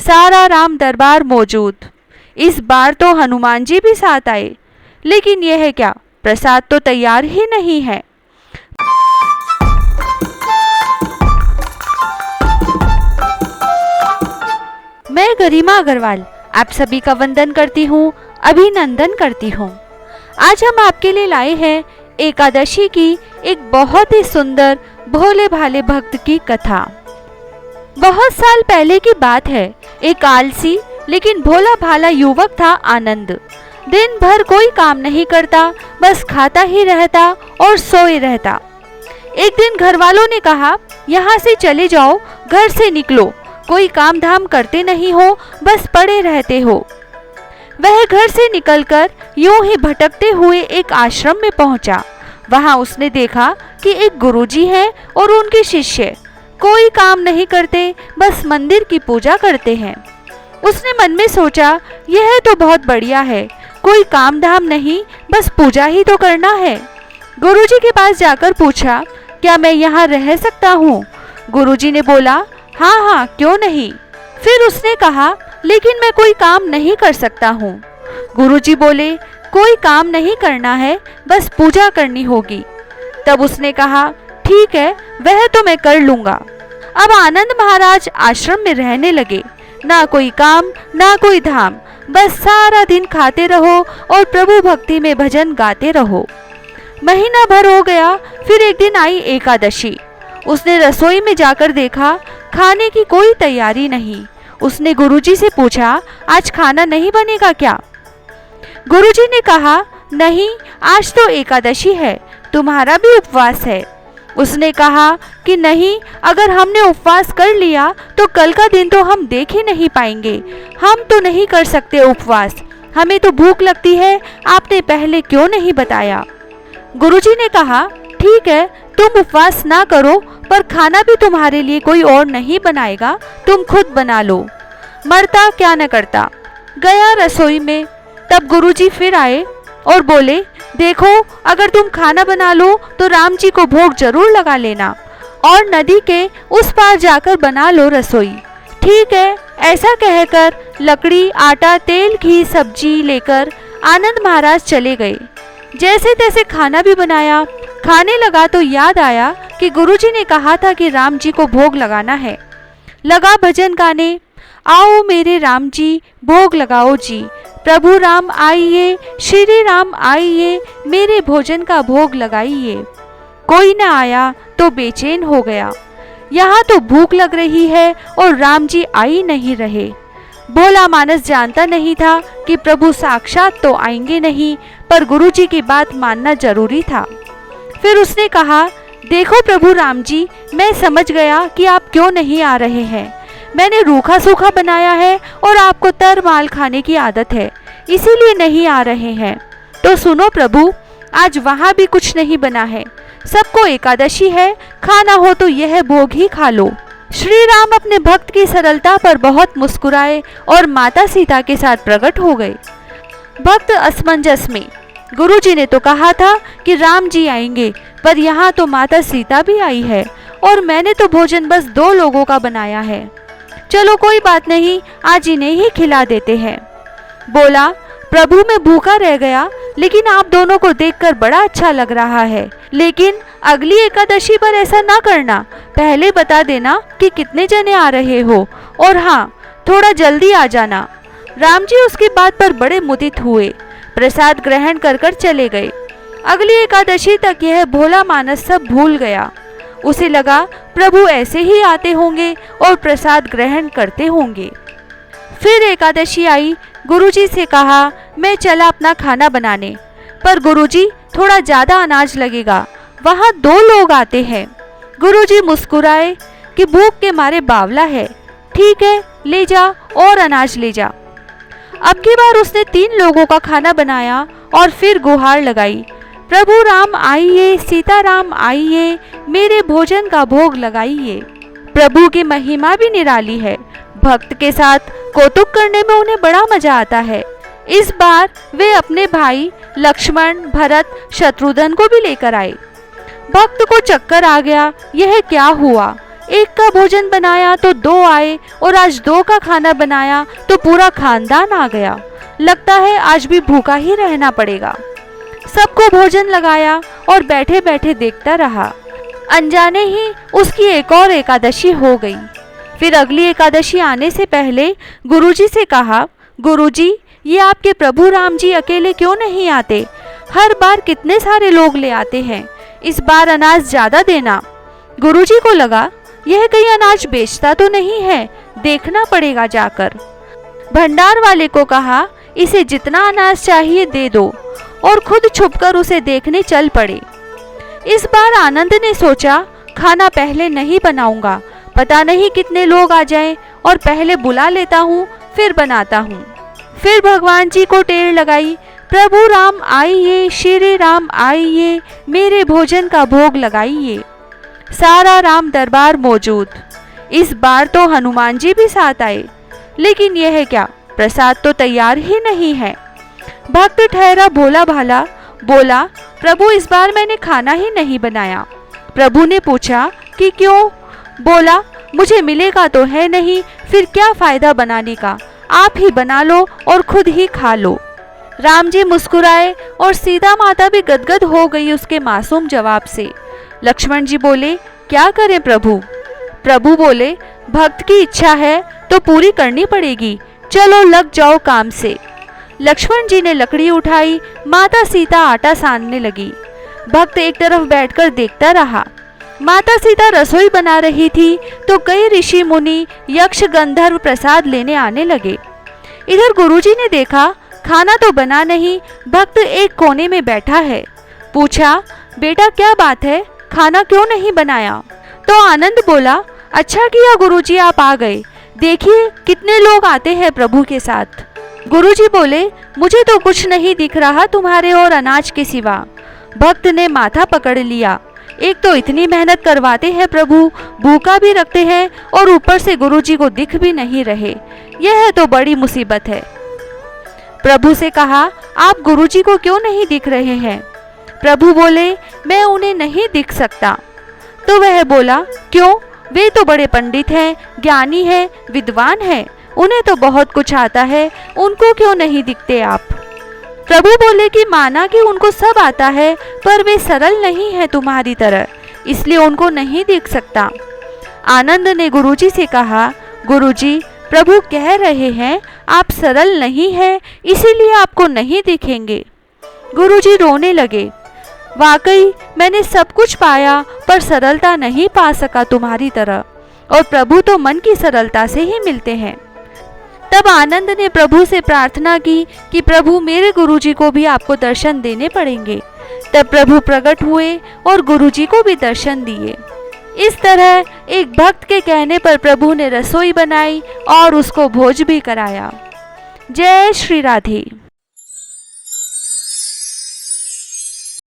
सारा राम दरबार मौजूद। इस बार तो हनुमान जी भी साथ आए, लेकिन यह है क्या, प्रसाद तो तैयार ही नहीं है। मैं गरिमा अग्रवाल आप सभी का वंदन करती हूँ, अभिनंदन करती हूँ। आज हम आपके लिए लाए हैं एकादशी की एक बहुत ही सुंदर भोले भाले भक्त की कथा। बहुत साल पहले की बात है। एक आलसी लेकिन भोला भाला युवक था आनंद। दिन भर कोई काम नहीं करता, बस खाता ही रहता और सोए रहता। एक दिन घर वालों ने कहा, यहाँ से चले जाओ, घर से निकलो, कोई काम धाम करते नहीं हो, बस पड़े रहते हो। वह घर से निकलकर यूं ही भटकते हुए एक आश्रम में पहुंचा। वहां उसने देखा कि एक गुरुजी है और उनके शिष्य कोई काम नहीं करते, बस मंदिर की पूजा करते हैं। उसने मन में सोचा, यह तो बहुत बढ़िया है, कोई काम धाम नहीं, बस पूजा ही तो करना है। गुरुजी के पास जाकर पूछा, क्या मैं यहाँ रह सकता हूँ? गुरुजी ने बोला, हाँ हाँ, क्यों नहीं। फिर उसने कहा, लेकिन मैं कोई काम नहीं कर सकता हूँ। गुरुजी बोले, कोई काम नहीं करना है, बस पूजा करनी होगी। तब उसने कहा, ठीक है, वह तो मैं कर लूँगा। अब आनंद महाराज आश्रम में रहने लगे। ना कोई काम, ना कोई धाम, बस सारा दिन खाते रहो और प्रभु भक्ति में भजन गाते रहो। महीना भर हो गया। फिर एक दिन आई एकादशी। उसने रसोई में जाकर देखा, खाने की कोई तैयारी नहीं। उसने गुरुजी से पूछा, आज खाना नहीं बनेगा क्या? गुरुजी ने कहा, नहीं, आज तो एकादशी है, तुम्हारा भी उपवास है। उसने कहा कि नहीं, अगर हमने उपवास कर लिया तो कल का दिन तो हम देख ही नहीं पाएंगे। हम तो नहीं कर सकते उपवास, हमें तो भूख लगती है, आपने पहले क्यों नहीं बताया? गुरुजी ने कहा, ठीक है, तुम उपवास ना करो, पर खाना भी तुम्हारे लिए कोई और नहीं बनाएगा, तुम खुद बना लो। मरता क्या न करता। गया रसोई में। तब गुरुजी फिर आए और बोले, देखो, अगर तुम खाना बना लो तो राम जी को भोग जरूर लगा लेना और नदी के उस पार जाकर बना लो रसोई। ठीक है, ऐसा कहकर लकड़ी, आटा, तेल, घी, सब्जी लेकर आनंद महाराज चले गए। जैसे तैसे खाना भी बनाया। खाने लगा तो याद आया कि गुरुजी ने कहा था कि राम जी को भोग लगाना है। लगा भजन गाने, आओ मेरे राम जी, भोग लगाओ जी, प्रभु राम आइए, श्री राम आइए, मेरे भोजन का भोग लगाइए। कोई न आया तो बेचैन हो गया। यहाँ तो भूख लग रही है और राम जी आ ही नहीं रहे। भोला मानस जानता नहीं था कि प्रभु साक्षात तो आएंगे नहीं, पर गुरुजी की बात मानना जरूरी था। फिर उसने कहा, देखो प्रभु राम जी, मैं समझ गया कि आप क्यों नहीं आ रहे हैं। मैंने रूखा सूखा बनाया है और आपको तर माल खाने की आदत है, इसीलिए नहीं आ रहे हैं। तो सुनो प्रभु, आज वहाँ भी कुछ नहीं बना है, सबको एकादशी है, खाना हो तो यह भोग ही खा लो। श्री राम अपने भक्त की सरलता पर बहुत मुस्कुराए और माता सीता के साथ प्रकट हो गए। भक्त असमंजस में। गुरुजी ने तो कहा था कि राम जी आएंगे, पर यहाँ तो माता सीता भी आई है और मैंने तो भोजन बस 2 लोगों का बनाया है। चलो कोई बात नहीं, आज इन्हें ही खिला देते हैं। बोला, प्रभु मैं भूखा रह गया, लेकिन आप दोनों को देखकर बड़ा अच्छा लग रहा है। लेकिन अगली एकादशी पर ऐसा ना करना, पहले बता देना कि कितने जने आ रहे हो, और हाँ, थोड़ा जल्दी आ जाना। राम जी उसकी बात पर बड़े मुदित हुए, प्रसाद ग्रहण कर कर चले गए। अगली एकादशी तक यह भोला मानस सब भूल गया। उसे लगा प्रभु ऐसे ही आते होंगे और प्रसाद ग्रहण करते होंगे। फिर एकादशी आई। गुरुजी से कहा, मैं चला अपना खाना बनाने, पर गुरुजी थोड़ा ज्यादा अनाज लगेगा, वहाँ 2 लोग आते हैं। गुरुजी मुस्कुराए कि भूख के मारे बावला है। ठीक है, ले जा और अनाज ले जा। अब की बार उसने 3 लोगों का खाना बनाया और फिर गुहार लगाई, प्रभु राम आइए, सीता राम आइए, मेरे भोजन का भोग लगाइए। प्रभु की महिमा भी निराली है। भक्त के साथ कौतुक करने में उन्हें बड़ा मजा आता है। इस बार वे अपने भाई लक्ष्मण, भरत, शत्रुघ्न को भी लेकर आए। भक्त को चक्कर आ गया। यह क्या हुआ? एक का भोजन बनाया तो दो आए और आज दो का खाना बनाया तो पूरा खानदान आ गया। लगता है आज भी भूखा ही रहना पड़ेगा। सबको भोजन लगाया और बैठे बैठे देखता रहा। अनजाने ही उसकी एक और एकादशी हो गई। फिर अगली एकादशी आने से पहले गुरुजी से कहा, गुरुजी, ये आपके प्रभु राम जी अकेले क्यों नहीं आते? हर बार कितने सारे लोग ले आते हैं, इस बार अनाज ज्यादा देना। गुरुजी को लगा यह कहीं अनाज बेचता तो नहीं है, देखना पड़ेगा जाकर। भंडार वाले को कहा, इसे जितना अनाज चाहिए दे दो, और खुद छुपकर उसे देखने चल पड़े। इस बार आनंद ने सोचा, खाना पहले नहीं बनाऊंगा, पता नहीं कितने लोग आ जाएं, और पहले बुला लेता हूँ फिर बनाता हूँ। फिर भगवान जी को टेर लगाई, प्रभु राम आइए, श्री राम आइए, मेरे भोजन का भोग लगाइए। सारा राम दरबार मौजूद। इस बार तो हनुमान जी भी साथ आए, लेकिन यह क्या, प्रसाद तो तैयार ही नहीं है। भक्त ठहरा भोला भाला, बोला, प्रभु इस बार मैंने खाना ही नहीं बनाया। प्रभु ने पूछा कि क्यों? बोला, मुझे मिलेगा तो है नहीं, फिर क्या फायदा बनाने का, आप ही बना लो और खुद ही खा लो। राम जी मुस्कुराए और सीता माता भी गदगद हो गई उसके मासूम जवाब से। लक्ष्मण जी बोले, क्या करें प्रभु? प्रभु बोले, भक्त की इच्छा है तो पूरी करनी पड़ेगी, चलो लग जाओ काम से। लक्ष्मण जी ने लकड़ी उठाई, माता सीता आटा सानने लगी। भक्त एक तरफ बैठकर देखता रहा। माता सीता रसोई बना रही थी तो कई ऋषि मुनि यक्ष गंधर्व प्रसाद लेने आने लगे। इधर गुरुजी ने देखा खाना तो बना नहीं, भक्त एक कोने में बैठा है। पूछा, बेटा क्या बात है, खाना क्यों नहीं बनाया? तो आनंद बोला, अच्छा किया गुरुजी आप आ गए, देखिए कितने लोग आते हैं प्रभु के साथ। गुरुजी बोले, मुझे तो कुछ नहीं दिख रहा तुम्हारे और अनाज के सिवा। भक्त ने माथा पकड़ लिया, एक तो इतनी मेहनत करवाते हैं प्रभु, भूखा भी रखते हैं और ऊपर से गुरुजी को दिख भी नहीं रहे, यह तो बड़ी मुसीबत है। प्रभु से कहा, आप गुरुजी को क्यों नहीं दिख रहे हैं? प्रभु बोले, मैं उन्हें नहीं दिख सकता। तो वह बोला, क्यों? वे तो बड़े पंडित हैं, ज्ञानी हैं, विद्वान हैं, उन्हें तो बहुत कुछ आता है, उनको क्यों नहीं दिखते आप? प्रभु बोले कि माना कि उनको सब आता है, पर वे सरल नहीं है तुम्हारी तरह, इसलिए उनको नहीं दिख सकता। आनंद ने गुरुजी से कहा, गुरुजी, प्रभु कह रहे हैं आप सरल नहीं हैं, इसीलिए आपको नहीं दिखेंगे। गुरुजी रोने लगे, वाकई मैंने सब कुछ पाया पर सरलता नहीं पा सका तुम्हारी तरह, और प्रभु तो मन की सरलता से ही मिलते हैं। तब आनंद ने प्रभु से प्रार्थना की कि प्रभु मेरे गुरुजी को भी आपको दर्शन देने पड़ेंगे। तब प्रभु प्रकट हुए और गुरुजी को भी दर्शन दिए। इस तरह एक भक्त के कहने पर प्रभु ने रसोई बनाई और उसको भोज भी कराया। जय श्री राधे।